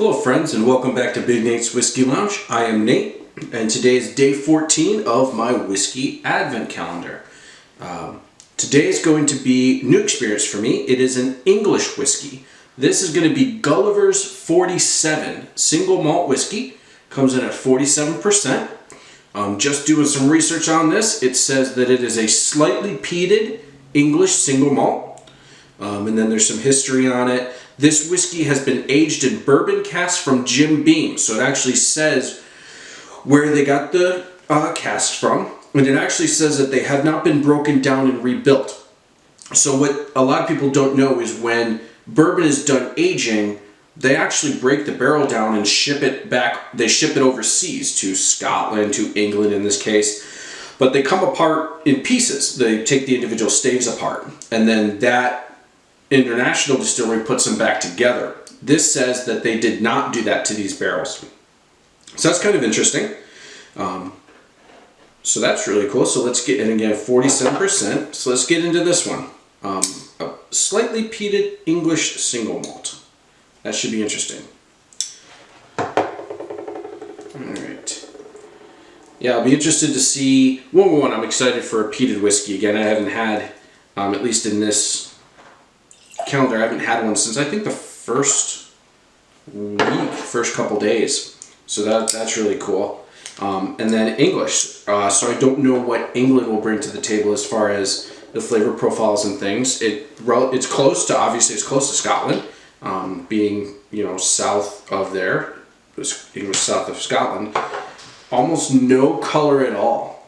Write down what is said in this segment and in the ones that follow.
Hello friends, and welcome back to Big Nate's Whiskey Lounge. I am Nate, and today is day 14 of my whiskey advent calendar. Today is going to be a new experience for me. It is an English whiskey. This is going to be Gulliver's 47 single malt whiskey. Comes in at 47%. Just doing some research on this, it says that it is a slightly peated English single malt. And then there's some history on it. This whiskey has been aged in bourbon casks from Jim Beam. So it actually says where they got the casks from. And it actually says that they have not been broken down and rebuilt. So what a lot of people don't know is when bourbon is done aging, they actually break the barrel down and ship it back. They ship it overseas to Scotland, to England in this case. But they come apart in pieces. They take the individual staves apart. And then that international distillery puts them back together. This says that they did not do that to these barrels. So that's kind of interesting. So that's really cool. So let's get, and again, 47%. So let's get into this one. A slightly peated English single malt. That should be interesting. Alright. Yeah, I'll be interested to see, one, I'm excited for a peated whiskey. Again, I haven't had, at least in this calendar, I haven't had one since I think the first couple days. So that's really cool. And then English. So I don't know what England will bring to the table as far as the flavor profiles and things. It's close to, obviously it's close to Scotland, being, south of there, English south of Scotland. Almost no color at all.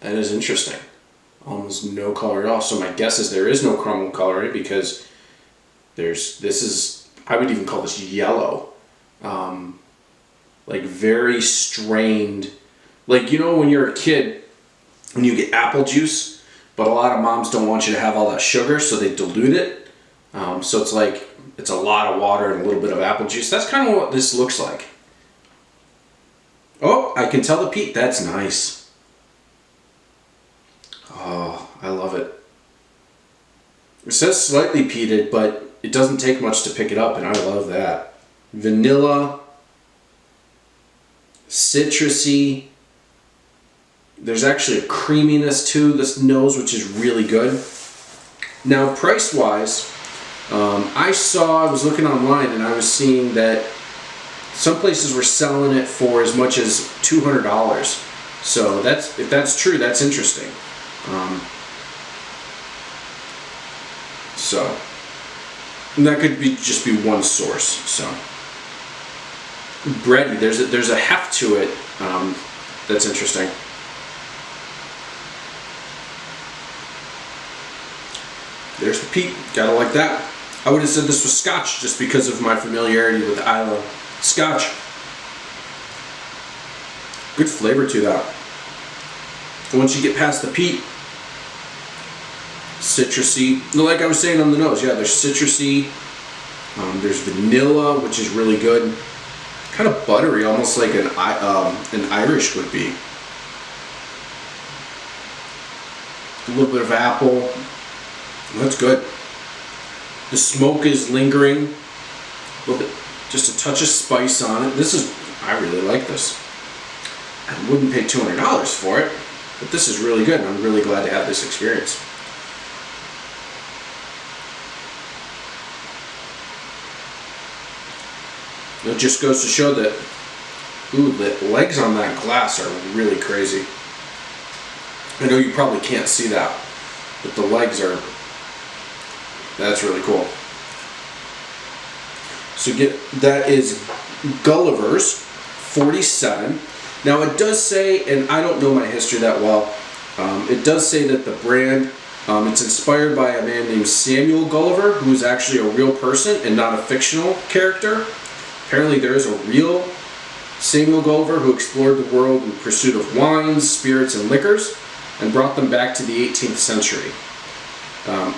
That is interesting. Almost no color at all. So my guess is there is no caramel coloring because I would even call this yellow. Like very strained. Like, when you're a kid and you get apple juice, but a lot of moms don't want you to have all that sugar, so they dilute it. So it's like, it's a lot of water and a little bit of apple juice. That's kind of what this looks like. Oh, I can tell the peat. That's nice. Oh, I love it. It says slightly peated, but it doesn't take much to pick it up, and I love that. Vanilla, citrusy. There's actually a creaminess to this nose, which is really good. Now, price-wise, I was looking online, and I was seeing that some places were selling it for as much as $200. So if that's true, that's interesting. And that could just be one source. So bready, there's a heft to it that's interesting. There's the peat. Gotta like that. I would have said this was Scotch just because of my familiarity with Islay Scotch. Good flavor to that. Once you get past the peat, citrusy, like I was saying on the nose, yeah, there's citrusy, there's vanilla, which is really good, kind of buttery, almost like an Irish would be. A little bit of apple, that's good. The smoke is lingering, a little bit, just a touch of spice on it. I really like this. I wouldn't pay $200 for it, but this is really good, and I'm really glad to have this experience. It just goes to show that, the legs on that glass are really crazy. I know you probably can't see that, but the legs that's really cool. So that is Gulliver's 47. Now it does say, and I don't know my history that well, it does say that the brand, it's inspired by a man named Samuel Gulliver, who is actually a real person and not a fictional character. Apparently there is a real Samuel Gulliver who explored the world in pursuit of wines, spirits, and liquors, and brought them back to the 18th century.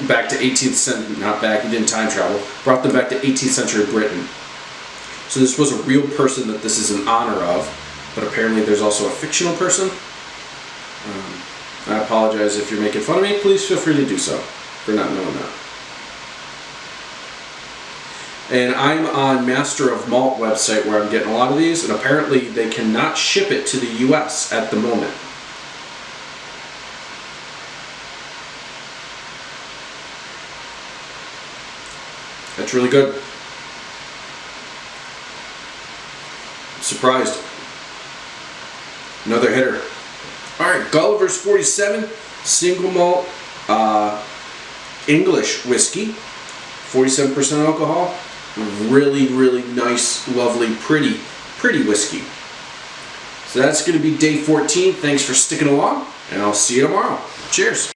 Back to 18th century, not back, he didn't time travel, brought them back to 18th century Britain. So this was a real person that this is in honor of, but apparently there's also a fictional person. I apologize if you're making fun of me, please feel free to do so, for not knowing that. And I'm on Master of Malt website where I'm getting a lot of these, and apparently they cannot ship it to the US at the moment. That's really good. Surprised. Another hitter. Alright, Gulliver's 47 single malt English whiskey. 47% alcohol. Really, really nice, lovely, pretty whiskey. So that's going to be day 14. Thanks for sticking along, and I'll see you tomorrow. Cheers.